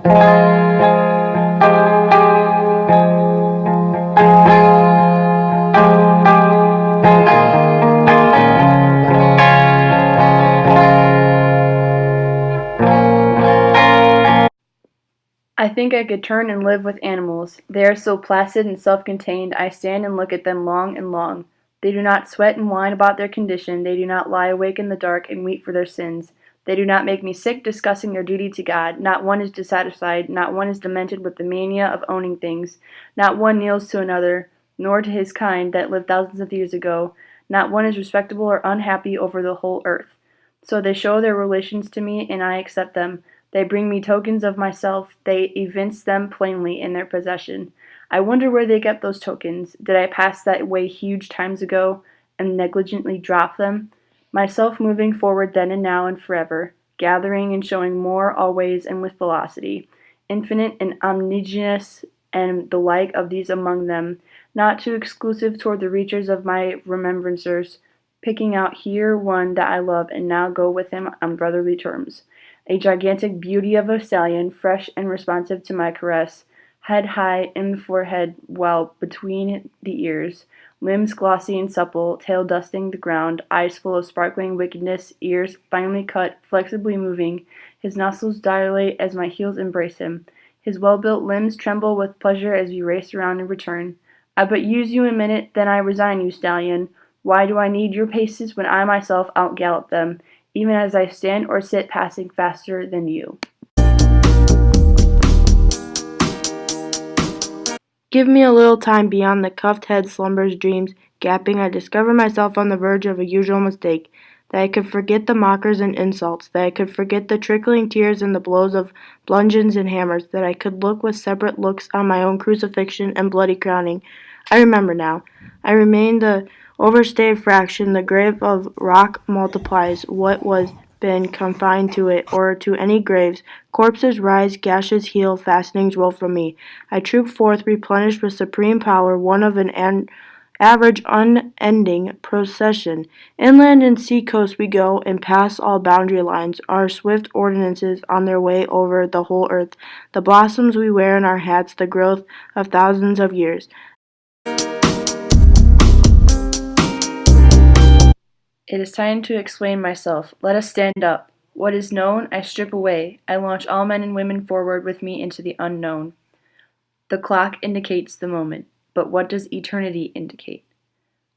I think I could turn and live with animals. They are so placid and self-contained, I stand and look at them long and long. They do not sweat and whine about their condition, they do not lie awake in the dark and weep for their sins. They do not make me sick discussing their duty to God. Not one is dissatisfied, not one is demented with the mania of owning things. Not one kneels to another, nor to his kind that lived thousands of years ago. Not one is respectable or unhappy over the whole earth. So they show their relations to me, and I accept them. They bring me tokens of myself, they evince them plainly in their possession. I wonder where they get those tokens. Did I pass that way huge times ago, and negligently drop them? Myself moving forward then and now and forever, gathering and showing more always and with velocity, infinite and omnigenous and the like of these among them, not too exclusive toward the reachers of my remembrancers, picking out here one that I love and now go with him on brotherly terms. A gigantic beauty of a stallion, fresh and responsive to my caress, head high in the forehead, well between the ears, limbs glossy and supple, tail dusting the ground, eyes full of sparkling wickedness, ears finely cut, flexibly moving, his nostrils dilate as my heels embrace him. His well-built limbs tremble with pleasure as we race around and return. I but use you a minute, then I resign you, stallion. Why do I need your paces when I myself outgallop them, even as I stand or sit passing faster than you? Give me a little time beyond the cuffed head slumber's dreams, gapping, I discover myself on the verge of a usual mistake, that I could forget the mockers and insults, that I could forget the trickling tears and the blows of bludgeons and hammers, that I could look with separate looks on my own crucifixion and bloody crowning. I remember now. I remain the overstayed fraction, the grave of rock multiplies what was been confined to it, or to any graves. Corpses rise, gashes heal, fastenings roll from me. I troop forth, replenished with supreme power, one of an average, unending procession. Inland and sea coast we go, and pass all boundary lines, our swift ordinances on their way over the whole earth. The blossoms we wear in our hats, the growth of thousands of years. It is time to explain myself. Let us stand up. What is known, I strip away. I launch all men and women forward with me into the unknown. The clock indicates the moment, but what does eternity indicate?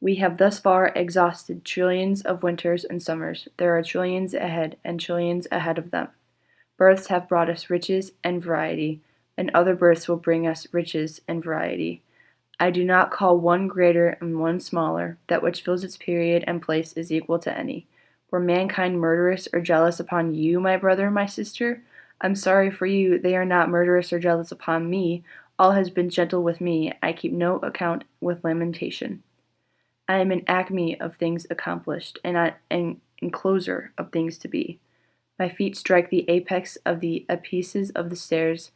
We have thus far exhausted trillions of winters and summers. There are trillions ahead, and trillions ahead of them. Births have brought us riches and variety, and other births will bring us riches and variety. I do not call one greater and one smaller, that which fills its period and place is equal to any. Were mankind murderous or jealous upon you, my brother, my sister? I'm sorry for you, they are not murderous or jealous upon me. All has been gentle with me, I keep no account with lamentation. I am an acme of things accomplished, and an encloser of things to be. My feet strike the apex of the apices of the stairs.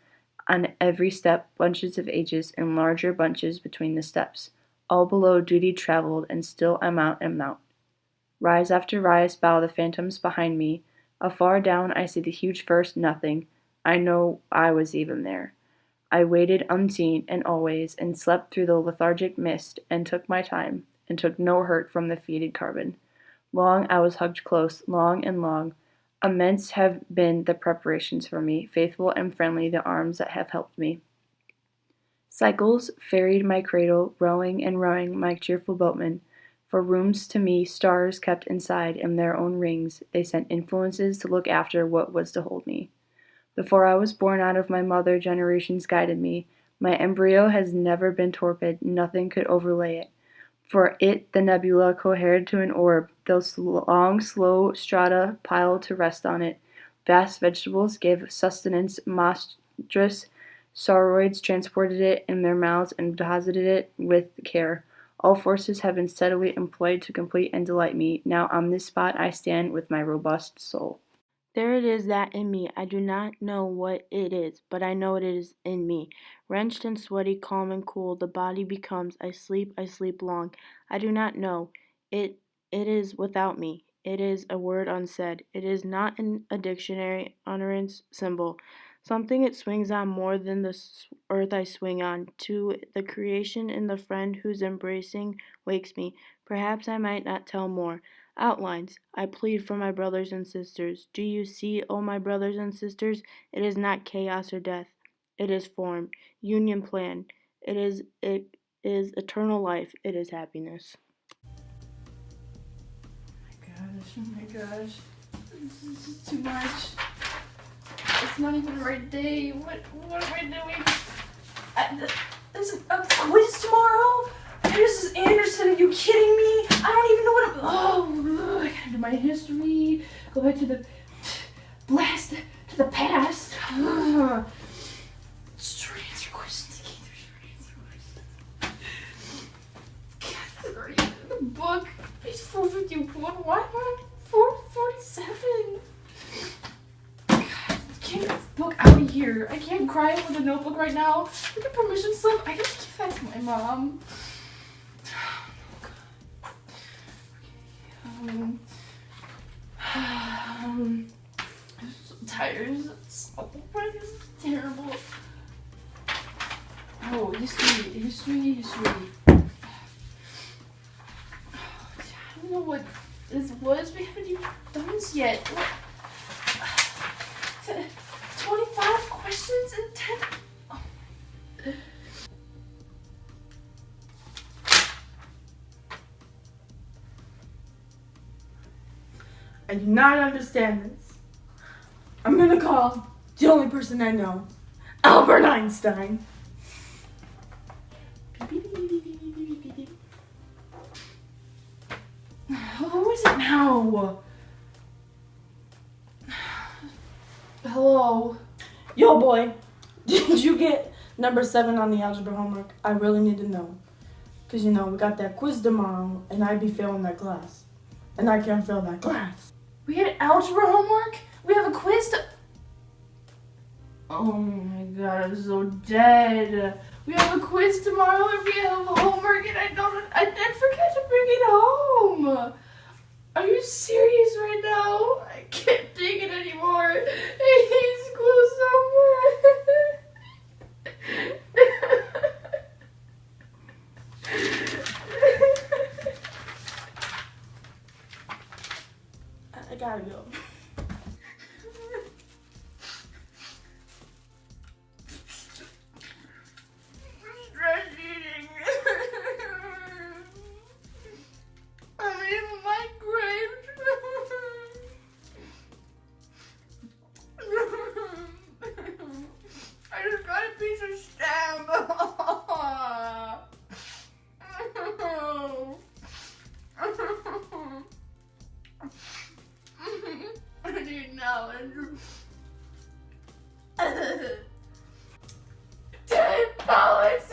On every step, bunches of ages and larger bunches between the steps. All below duty traveled, and still I mount and mount. Rise after rise bow the phantoms behind me. Afar down I see the huge first nothing. I know I was even there. I waited unseen and always, and slept through the lethargic mist, and took my time, and took no hurt from the fetid carbon. Long I was hugged close, long and long. Immense have been the preparations for me, faithful and friendly the arms that have helped me. Cycles ferried my cradle, rowing and rowing my cheerful boatman. For rooms to me, stars kept inside in their own rings, they sent influences to look after what was to hold me. Before I was born out of my mother, generations guided me. My embryo has never been torpid, nothing could overlay it. For it the nebula cohered to an orb, those long, slow strata piled to rest on it. Vast vegetables gave sustenance, monstrous sauroids transported it in their mouths and deposited it with care. All forces have been steadily employed to complete and delight me. Now on this spot I stand with my robust soul. There it is that in me. I do not know what it is, but I know it is in me. Wrenched and sweaty, calm and cool, the body becomes. I sleep long. I do not know. It is without me. It is a word unsaid. It is not in a dictionary utterance symbol. Something it swings on more than the earth I swing on, to the creation in the friend whose embracing wakes me. Perhaps I might not tell more. Outlines. I plead for my brothers and sisters. Do you see, O my brothers and sisters? It is not chaos or death. It is form, union plan. It is eternal life. It is happiness. Oh my gosh. This is too much. It's not even the right day. What am I doing? There's a quiz tomorrow? Mrs. Anderson, are you kidding me? I don't even know what I gotta do my history. Go back to the past. Short answer questions. God, it's already in the book. Page 451. Why am I on 447? Get this book out of here. I can't cry with a notebook right now. Look at permission slip. I gotta give that to my mom. I'm so tired. This is terrible. Oh, history. I don't know what this was. We haven't even done this yet. What? 25 questions in 10. Oh. I do not understand this. I'm gonna call the only person I know, Albert Einstein. Who is it now? Hello? Yo, boy, did you get number 7 on the algebra homework? I really need to know. Because, we got that quiz tomorrow, and I'd be failing that class. And I can't fail that class. We had algebra homework? We have a quiz to... Oh my god, I'm so dead. We have a quiz tomorrow and we have homework and I forgot to bring it home. Are you serious right now? I can't take it anymore. I hate school so much. I gotta go. Stress eating. I'm in my grave. I just got a piece of stem. I need now, Andrew. 10 pounds.